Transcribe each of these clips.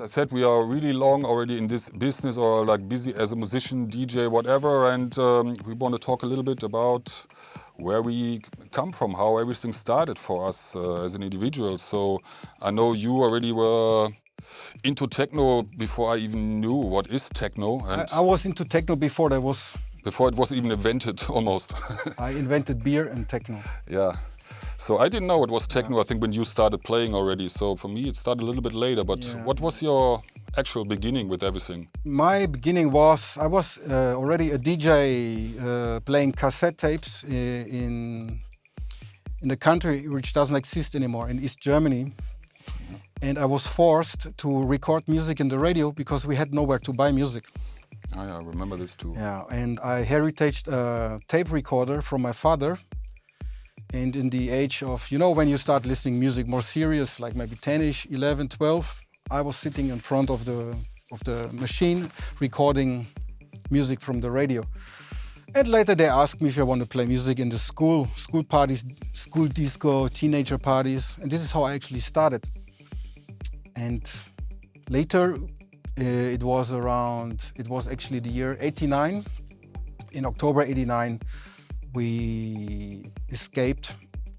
As I said, we are really long already in this business, or like busy as a musician, DJ, whatever, and we want to talk a little bit about where we come from, how everything started for us as an individual. So I know you already were into techno before I even knew what is techno, and I was into techno before before it was even invented almost. I invented beer and techno. Yeah. So I didn't know it was techno, I think, when you started playing already. So for me, it started a little bit later. But Yeah. what was your actual beginning with everything? My beginning was, I was already a DJ playing cassette tapes in a country which doesn't exist anymore, in East Germany. And I was forced to record music in the radio because we had nowhere to buy music. Oh, yeah, I remember this too. Yeah, and I heritated a tape recorder from my father. And in the age of, you know, when you start listening music more serious, like maybe 10-ish, 11, 12, I was sitting in front of the machine recording music from the radio. And later they asked me if I want to play music in the school parties, school disco, teenager parties. And this is how I actually started. And later it was actually the year 89. In October 89, we escaped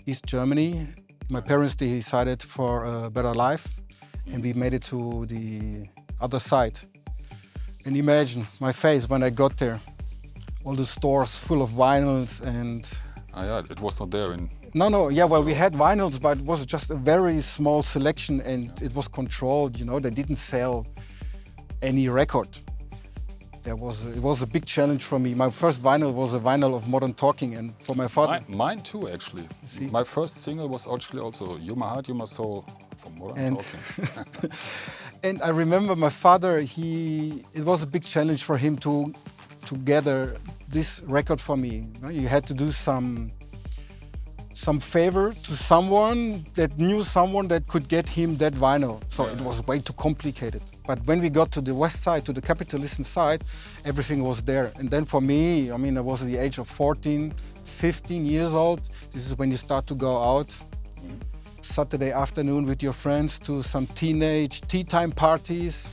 East Germany. My parents decided for a better life, and we made it to the other side. And imagine my face when I got there. All the stores full of vinyls and... Ah, yeah, it was not there in... No, yeah, well, we had vinyls, but it was just a very small selection, and it was controlled, you know, they didn't sell any record. It was a big challenge for me. My first vinyl was a vinyl of Modern Talking, and for my father... Mine too, actually. See? My first single was actually also You My Heart, You My Soul from Modern Talking. And I remember my father, it was a big challenge for him to gather this record for me. You had to do some favor to someone that knew someone that could get him that vinyl. So it was way too complicated. But when we got to the west side, to the capitalist side, everything was there. And then for me, I mean, I was at the age of 14, 15 years old. This is when you start to go out Saturday afternoon with your friends to some teenage tea time parties.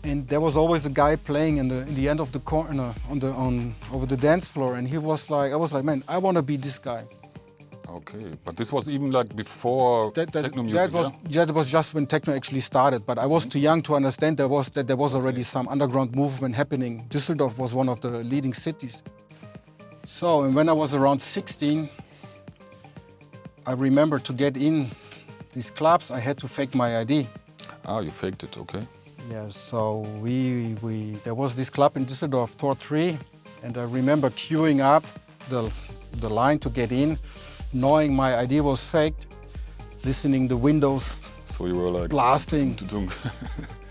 And there was always a guy playing in the end of the corner over the dance floor. And I was like, man, I want to be this guy. Okay, but this was even like before techno music, that was just when techno actually started. But I was too young to understand there was already some underground movement happening. Düsseldorf was one of the leading cities. So, and when I was around 16, I remember to get in these clubs, I had to fake my ID. Ah, you faked it, okay. Yeah, so there was this club in Düsseldorf, Tor 3, and I remember queuing up the line to get in, knowing my ID was faked, listening the windows so you were like blasting.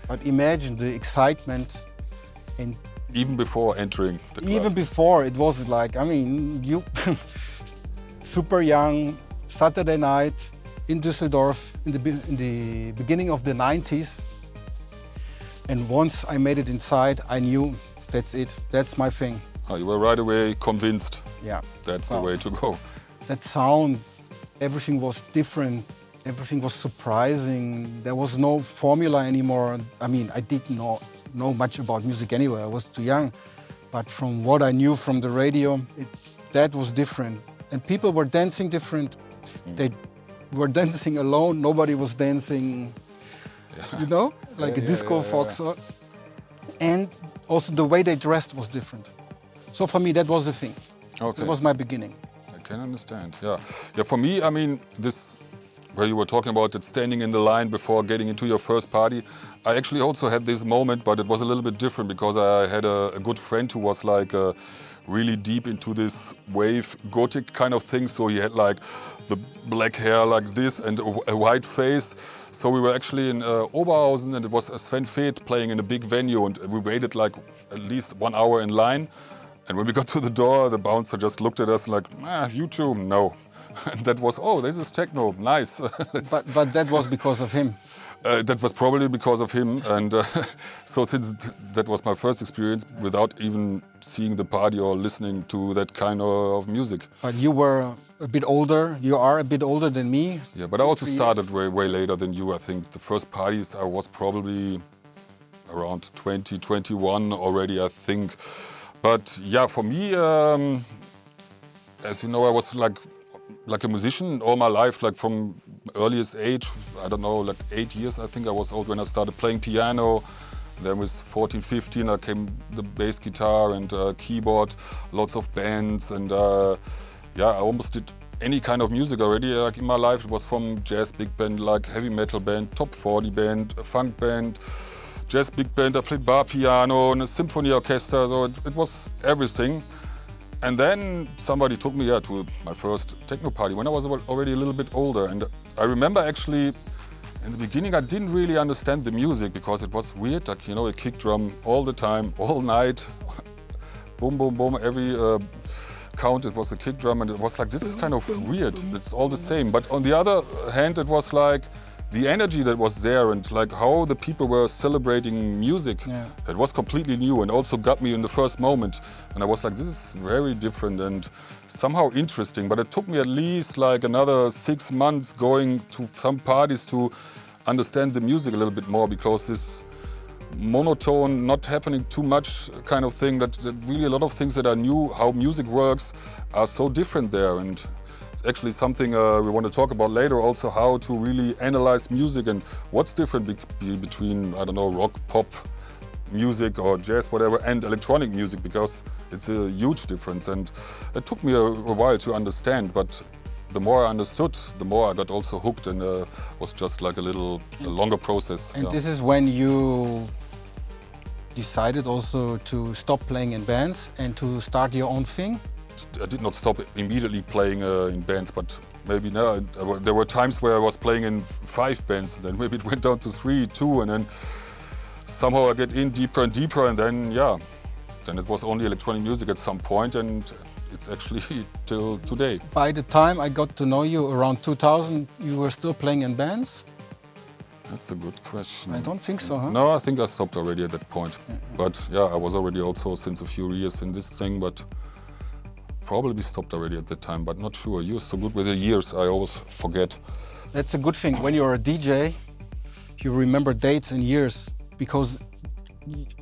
But But imagine the excitement. And even before entering the club. even before, it was like, I mean, you super young, Saturday night in Düsseldorf in the beginning of the 90s. And once I made it inside, I knew that's it, that's my thing. Oh, you were right away convinced Yeah. that's the way to go. That sound, everything was different, everything was surprising. There was no formula anymore. I mean, I didn't know much about music anyway, I was too young. But from what I knew from the radio, that was different. And people were dancing different. They were dancing alone, nobody was dancing, you know, like a disco fox. And also the way they dressed was different. So for me, that was the thing. Okay. That was my beginning. I can understand, yeah. Yeah, for me, I mean, this, where you were talking about it, standing in the line before getting into your first party, I actually also had this moment, but it was a little bit different because I had a good friend who was like really deep into this wave gothic kind of thing. So he had like the black hair like this and a white face. So we were actually in Oberhausen, and it was Sven Feth playing in a big venue, and we waited like at least 1 hour in line. And when we got to the door, the bouncer just looked at us like, you too? No. And that was, oh, this is techno, nice. But that was because of him. That was probably because of him, and so since that was my first experience without even seeing the party or listening to that kind of music. But you were a bit older. You are a bit older than me. Yeah, but I also started way later than you. I think the first parties I was probably around 20, 21 already, I think. But yeah, for me, as you know, I was like a musician all my life, like from earliest age. I don't know, like 8 years I think I was old when I started playing piano. Then with 14, 15 I came the bass guitar and keyboard, lots of bands, and yeah, I almost did any kind of music already. Like in my life it was from jazz big band, like heavy metal band, top 40 band, a funk band, jazz big band. I played bar piano and a symphony orchestra, so it was everything. And then somebody took me to my first techno party when I was already a little bit older. And I remember actually in the beginning I didn't really understand the music because it was weird, like, you know, a kick drum all the time, all night, boom, boom, boom, every count it was a kick drum, and it was like, this is kind of weird, it's all the same. But on the other hand, it was like the energy that was there and like how the people were celebrating music, it was completely new and also got me in the first moment. And I was like, this is very different and somehow interesting. But it took me at least like another 6 months going to some parties to understand the music a little bit more, because this monotone, not happening too much kind of thing, that really a lot of things that I knew how music works are so different there. And it's actually something we want to talk about later, also how to really analyze music and what's different between, I don't know, rock, pop music or jazz, whatever, and electronic music, because it's a huge difference. And it took me a while to understand, but the more I understood, the more I got also hooked, and was just like a longer process. And this is when you decided also to stop playing in bands and to start your own thing? I did not stop immediately playing in bands, but maybe now there were times where I was playing in 5 bands, then maybe it went down to 3, 2, and then somehow I get in deeper and deeper, and then then it was only electronic music at some point, and it's actually till today. By the time I got to know you around 2000, you were still playing in bands? That's a good question. I don't think so, huh? No, I think I stopped already at that point. But yeah, I was already also since a few years in this thing, but probably stopped already at that time, but not sure. You're so good with the years, I always forget. That's a good thing. When you're a DJ, you remember dates and years, because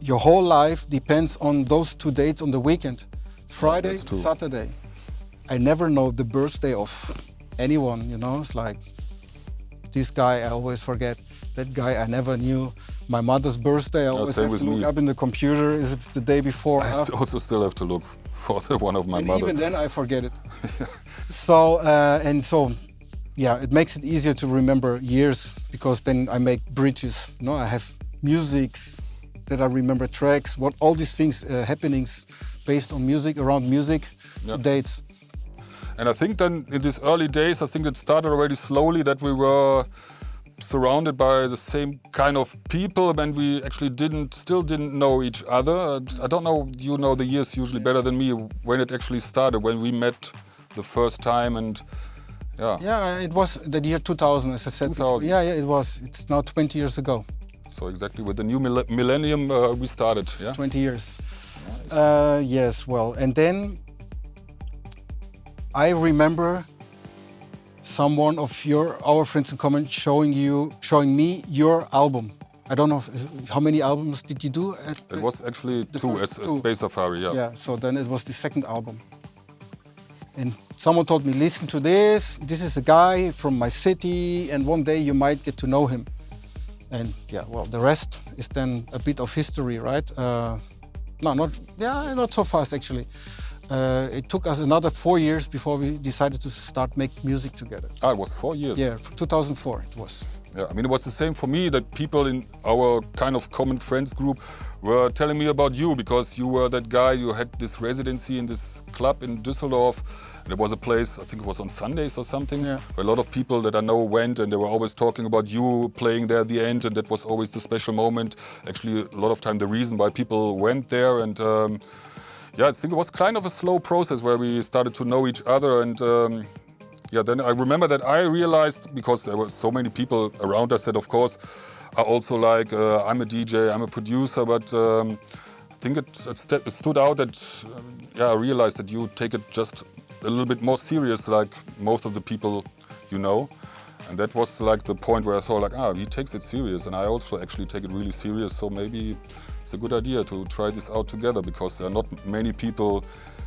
your whole life depends on those 2 dates on the weekend. Friday, Saturday. I never know the birthday of anyone, you know. It's like, this guy I always forget, that guy I never knew. My mother's birthday, I always have to look up in the computer if it's the day before. I also still have to look for the one of my mother. Even then I forget it. So yeah, it makes it easier to remember years, because then I make bridges. You know, I have musics that I remember, tracks, what all these things, happenings based on music, around music, dates. And I think then in these early days, I think it started already slowly that we were surrounded by the same kind of people, and we actually still didn't know each other. I don't know, you know the years usually better than me, when it actually started, when we met the first time, and Yeah, it was the year 2000, as I said. 2000. Yeah, it was. It's now 20 years ago. So exactly with the new millennium we started, yeah? 20 years. Nice. Yes, well, and then I remember someone of our friends in common showing me your album. I don't know how many albums did you do? It was actually 2 as Space Safari, yeah. Yeah, so then it was the second album. And someone told me, listen to this. This is a guy from my city, and one day you might get to know him. And yeah, well, the rest is then a bit of history, right? Not so fast actually. It took us another 4 years before we decided to start making music together. Ah, it was 4 years? Yeah, 2004 it was. Yeah, I mean, it was the same for me, that people in our kind of common friends group were telling me about you, because you were that guy, you had this residency in this club in Düsseldorf, and it was a place, I think it was on Sundays or something, where a lot of people that I know went, and they were always talking about you playing there at the end, and that was always the special moment. Actually, a lot of time the reason why people went there, and yeah, I think it was kind of a slow process where we started to know each other, and Yeah, then I remember that I realized, because there were so many people around us that of course are also like, I'm a DJ, I'm a producer, but I think it stood out that I realized that you take it just a little bit more serious, like most of the people you know. And that was like the point where I thought like, he takes it serious, and I also actually take it really serious, so maybe it's a good idea to try this out together, because there are not many people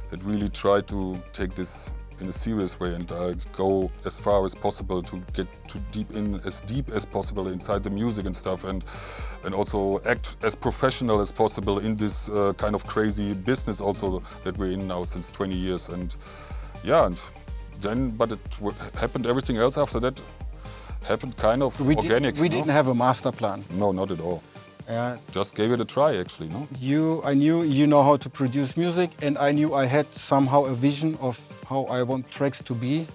that really try to take this in a serious way and go as far as possible to get as deep as possible inside the music and stuff, and also act as professional as possible in this kind of crazy business also that we're in now since 20 years. And yeah, and then, but it happened, everything else after that happened kind of organic. We didn't have a master plan. No, not at all. Just gave it a try, actually, no? I knew you know how to produce music, and I knew I had somehow a vision of how I want tracks to be.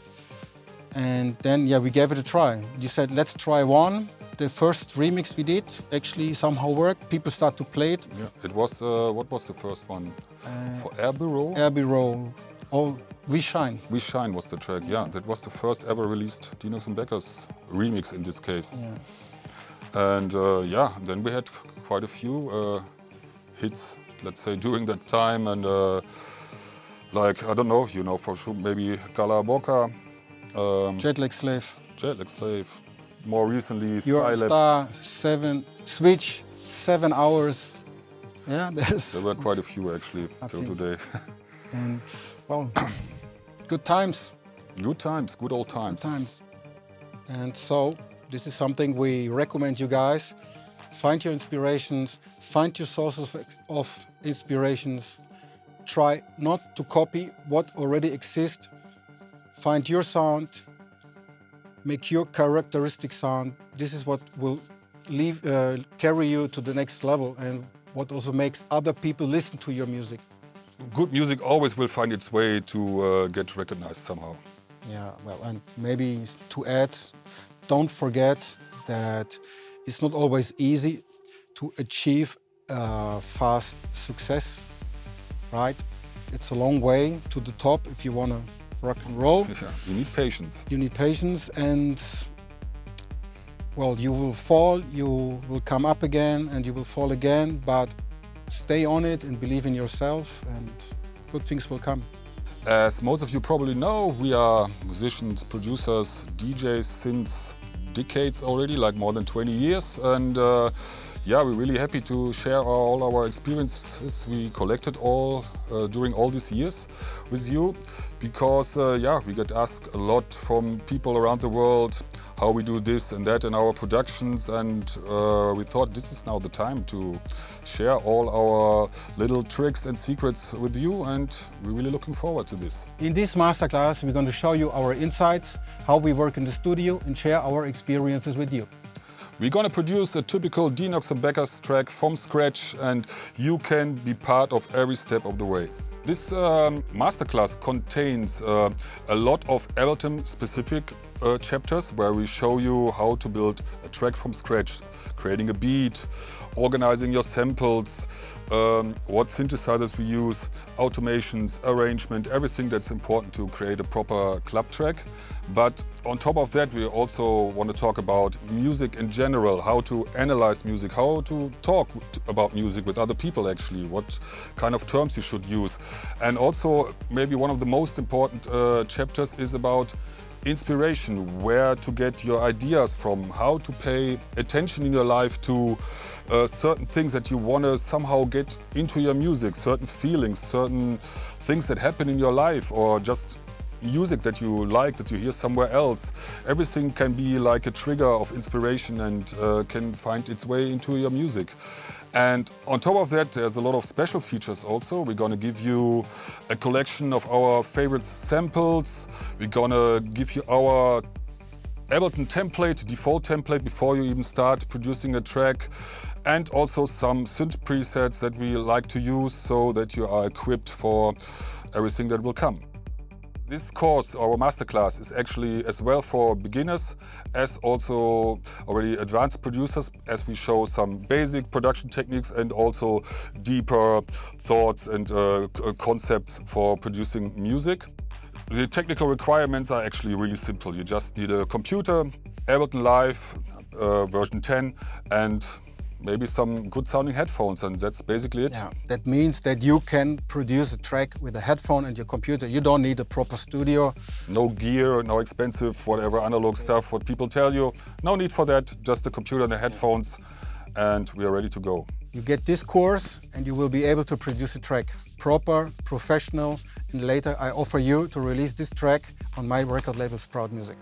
And then, we gave it a try. You said, let's try one. The first remix we did actually somehow worked. People start to play it. Yeah, it was, what was the first one? For Air Bureau? Air Bureau. Oh, We Shine. We Shine was the track, yeah. That was the first ever released D-Nox Beckers remix in this case. Yeah. And then we had quite a few hits, let's say, during that time. And like, I don't know, you know, for sure, maybe Cala Boca. Jet Lag Slave. Jet Lag Slave. More recently, You're a Skylab. Star, Switch, 7 hours. Yeah, there were quite a few actually till today. And, well, good times. Good times, good old times. Good times. And so, this is something we recommend you guys. Find your inspirations, find your sources of inspirations. Try not to copy what already exists. Find your sound, make your characteristic sound. This is what will carry you to the next level, and what also makes other people listen to your music. Good music always will find its way to get recognized somehow. Yeah, well, and maybe to add, don't forget that it's not always easy to achieve fast success, right? It's a long way to the top if you want to rock and roll. Yeah, you need patience. You need patience, and well, you will fall, you will come up again, and you will fall again, but stay on it and believe in yourself, and good things will come. As most of you probably know, we are musicians, producers, DJs since decades already, like more than 20 years. And we're really happy to share all our experiences we collected all during all these years with you, because we get asked a lot from people around the world how we do this and that in our productions, and we thought this is now the time to share all our little tricks and secrets with you, and we're really looking forward to this. In this masterclass, we're going to show you our insights, how we work in the studio, and share our experiences with you. We're going to produce a typical D-Nox Beckers track from scratch, and you can be part of every step of the way. This masterclass contains a lot of Ableton-specific chapters where we show you how to build a track from scratch, creating a beat, organizing your samples, what synthesizers we use, automations, arrangement, everything that's important to create a proper club track. But on top of that, we also want to talk about music in general, how to analyze music, how to talk about music with other people actually, what kind of terms you should use. And also, maybe one of the most important chapters is about inspiration, where to get your ideas from, how to pay attention in your life to certain things that you want to somehow get into your music, certain feelings, certain things that happen in your life, or just music that you like, that you hear somewhere else. Everything can be like a trigger of inspiration and can find its way into your music. And on top of that, there's a lot of special features also. We're going to give you a collection of our favorite samples. We're going to give you our Ableton template, default template, before you even start producing a track. And also some synth presets that we like to use so that you are equipped for everything that will come. This course, our masterclass, is actually as well for beginners as also already advanced producers, as we show some basic production techniques and also deeper thoughts and concepts for producing music. The technical requirements are actually really simple. You just need a computer, Ableton Live, version 10, and maybe some good sounding headphones, and that's basically it. Yeah, that means that you can produce a track with a headphone and your computer. You don't need a proper studio. No gear, no expensive, whatever analog stuff, what people tell you. No need for that, just the computer and the headphones, and we are ready to go. You get this course and you will be able to produce a track proper, professional, and later I offer you to release this track on my record label Sprout Music.